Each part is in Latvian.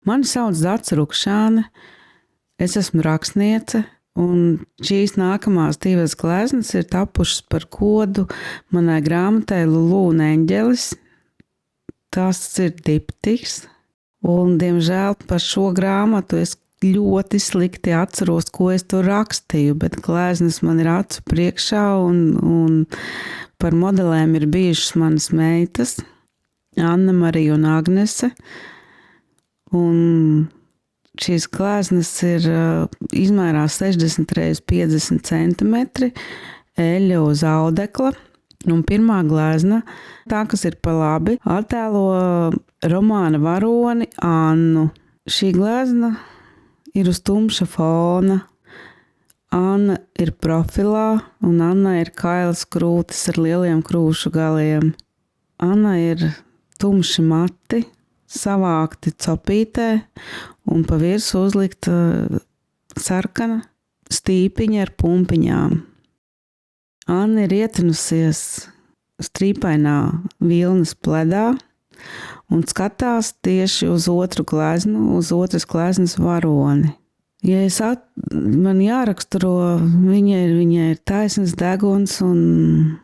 Mani sauc Dace Rukšāne, es esmu rakstniece, un šīs nākamās divas gleznas ir tapušas par kodu manai grāmatai Lulu un Eņģelis. Tas ir diptiks, un, diemžēl, par šo grāmatu es ļoti slikti atceros, ko es tur rakstīju, bet gleznas man ir acu priekšā, un par modelēm ir bijušas manas meitas, Anna Marija un Agnese. Un šīs gleznas ir izmērās 60 x 50 centimetri, eļļa uz audekla. Un pirmā glezna, tā, kas ir pa labi, attēlo romāna varoni Annu. Šī glezna ir uz tumša fona. Anna ir profilā, un Anna ir kailas krūtis ar lieliem krūšu galiem. Anna ir tumši mati, savākti copītē, un pa virsu uzlikta sarkana stīpiņa ar pumpiņām. Anna ir ietinusies strīpainā vilnas pledā un skatās tieši uz otru gleznu, uz otras gleznas varoni. Ja man jāraksturo, viņai ir taisnas deguns un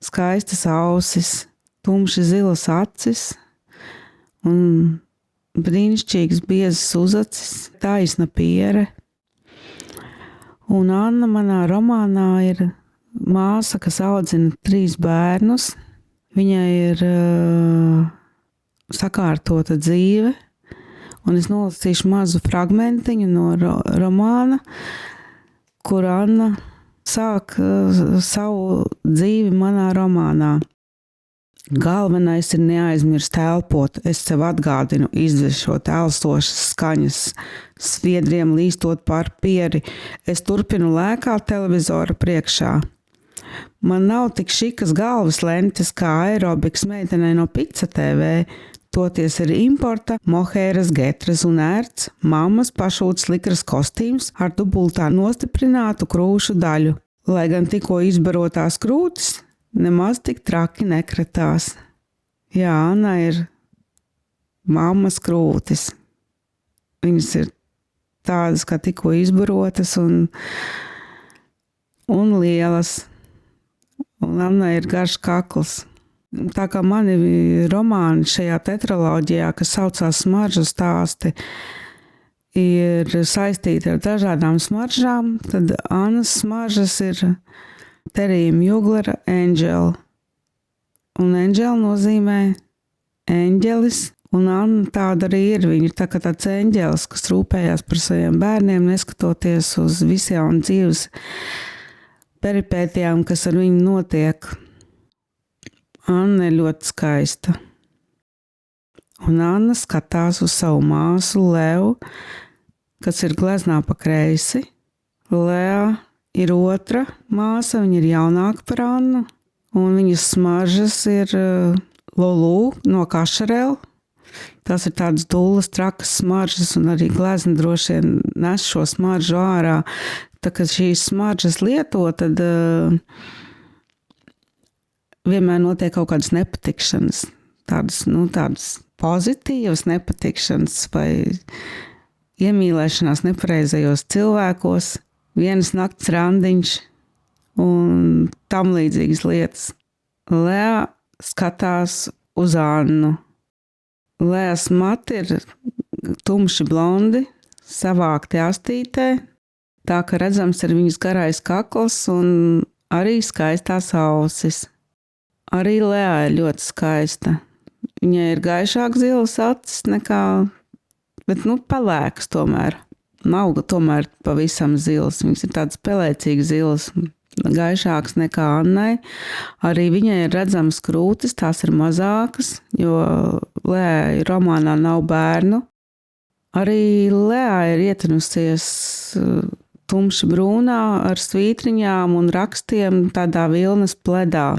skaistas ausis, tumši zilas acis un brīnišķīgs biezas uzacis, taisna piere. Un Anna manā romānā ir māsa, kas audzina 3 bērnus. Viņai ir sakārtota dzīve, un es nolasīšu mazu fragmentiņu no romāna, kur Anna sāk savu dzīvi manā romānā. Galvenais ir neaizmirst elpot, es sev atgādinu, izdvešot elsošas skaņas, sviedriem līstot pār pieri, es turpinu lēkāt televizora priekšā. Man nav tik šikas galvas lentes kā aerobikas meitenei no Pica TV, toties ir importa, mohēras getras un ērts, mammas pašūtas likras kostīms ar dubultā nostiprinātu krūšu daļu, lai gan tikko izbarotās krūtis nemaz tik traki nekratās. Jā, Anna ir mammas krūtis. Viņas ir tādas, kā tikko izbarotas un lielas. Un Anna ir garš kakls. Tā kā mani romāni šajā tetraloģijā, kas saucās Smaržu stāsti, ir saistīti ar dažādām smaržām, tad Annas smaržas ir Terija Mjuglera Angel. Un Angel nozīmē eņģelis, un Anna tāda arī ir. Viņa ir tā kā tāds eņģelis, kas rūpējās par saviem bērniem, neskatoties uz visām dzīves peripētijām, kas ar viņu notiek. Anna ir ļoti skaista. Un Anna skatās uz savu māsu Levu, kas ir gleznā pa kreisi. Lea ir otra māsa, viņa ir jaunāka par Annu, un viņas smaržas ir Lulu no Kašarela. Tas ir tādas dullas, trakas smaržas, un arī glezna droši vien nes šo smaržu ārā. Tā kā šīs smaržas lieto, tad vienmēr notiek kaut kādas nepatikšanas, tādas pozitīvas nepatikšanas vai iemīlēšanās nepareizajos cilvēkos, vienas nakts randiņš un tam līdzīgas lietas. Lea skatās uz Annu. Leas mati ir tumši blondi, savākti astītē, tā ka redzams ir viņas garais kakls un arī skaistās ausis. Arī Lea ir ļoti skaista. Viņai ir gaišāk zilas acis nekā, bet pelēkas tomēr. Nav tomēr pavisam zilas, viņas ir tādas pelēcīgas zilas, gaišākas nekā Annai. Arī viņai ir redzamas krūtis, tās ir mazākas, jo Lea romānā nav bērnu. Arī Lea ir ietinusies tumši brūnā ar svītriņām un rakstiem tādā vilnas pledā.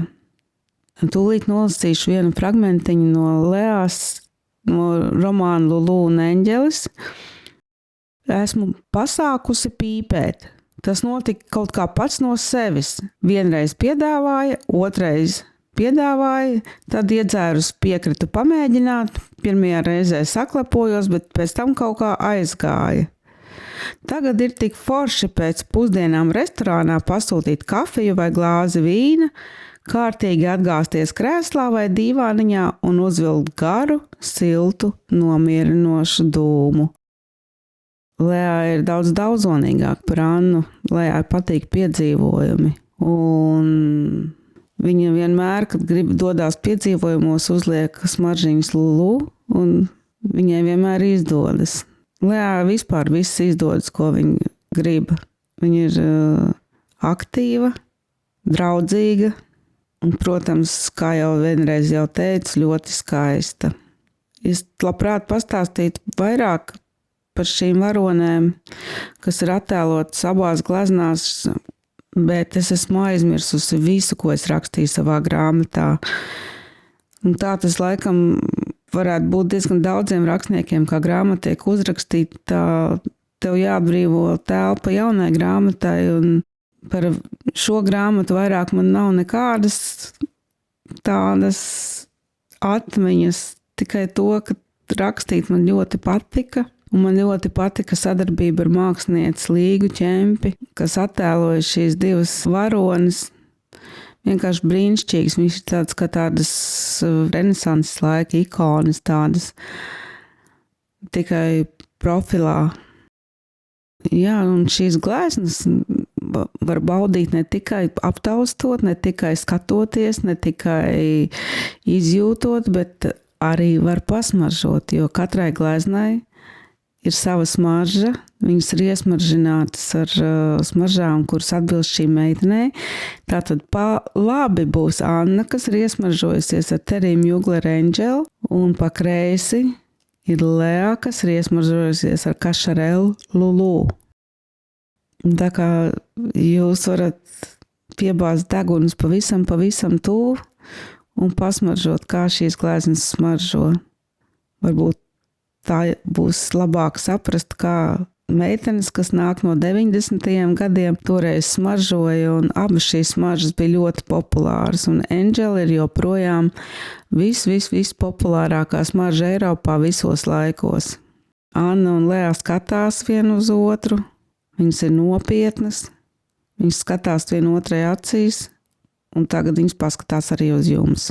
Tūlīt nolasīšu vienu fragmentiņu no Leas, no romāna Lulu un Eņģelis. Esmu pasākusi pīpēt. Tas notika kaut kā pats no sevis. Vienreiz piedāvāja, otrais piedāvāja, tad iedzērus piekritu pamēģināt. Pirmajā reizē saklepojos, bet pēc tam kaut kā aizgāja. Tagad ir tik forši pēc pusdienām restorānā pasūtīt kafiju vai glāzi vīna, kārtīgi atgāzties krēslā vai dīvāniņā un uzvilkt garu, siltu, nomierinošu dūmu. Lejā ir daudz daudzonīgāk par Annu. Lejai patīk piedzīvojumi. Un viņa vienmēr, kad grib dodās piedzīvojumos, uzliek smaržiņas Lulu, un viņai vienmēr izdodas. Lejā vispār viss izdodas, ko viņa grib. Viņa ir aktīva, draudzīga un, protams, kā jau vienreiz jau teicu, ļoti skaista. Es labprāt pastāstītu vairāk par šīm varonēm, kas ir attēlotas abās gleznās, bet es esmu aizmirsusi visu, ko es rakstīju savā grāmatā. Un tā tas laikam varētu būt diezgan daudziem rakstniekiem, kā grāmata tiek uzrakstīta, tev jāatbrīvo telpa jaunai grāmatai, un par šo grāmatu vairāk man nav nekādas tādas atmiņas, tikai to, ka rakstīt man ļoti patika. Un man ļoti patika sadarbība ar mākslinieci Līgu Čempi, kas attēloja šīs divas varonas. Vienkārši brīnišķīgs. Viņš ir tāds kā tādas renesanses laika ikonas, tādas tikai profilā. Jā, un šīs gleznas var baudīt ne tikai aptaustot, ne tikai skatoties, ne tikai izjūtot, bet arī var pasmaržot, jo katrai gleznai ir sava smarža, viņas ir iesmaržinātas ar smaržām, kuras atbilst šī meitenei. Tātad labi būs Anna, kas ir iesmaržojusies ar Teriju Mjugler Angel, un pa kreisi ir Lea, kas ir iesmaržojusies ar Kašarelu Lulu. Tā kā jūs varat piebāzt degunus pavisam tuvu un pasmaržot, kā šīs gleznas smaržo. Varbūt tā būs labāk saprast, kā meitenes, kas nāk no 90. gadiem, toreiz smaržoja, un abas šīs smaržas bija ļoti populāras. Un Angel ir joprojām viss populārākā smarža Eiropā visos laikos. Anna un Lea skatās vienu uz otru, viņas ir nopietnas, viņas skatās vienu otrai acīs, un tagad viņas paskatās arī uz jums.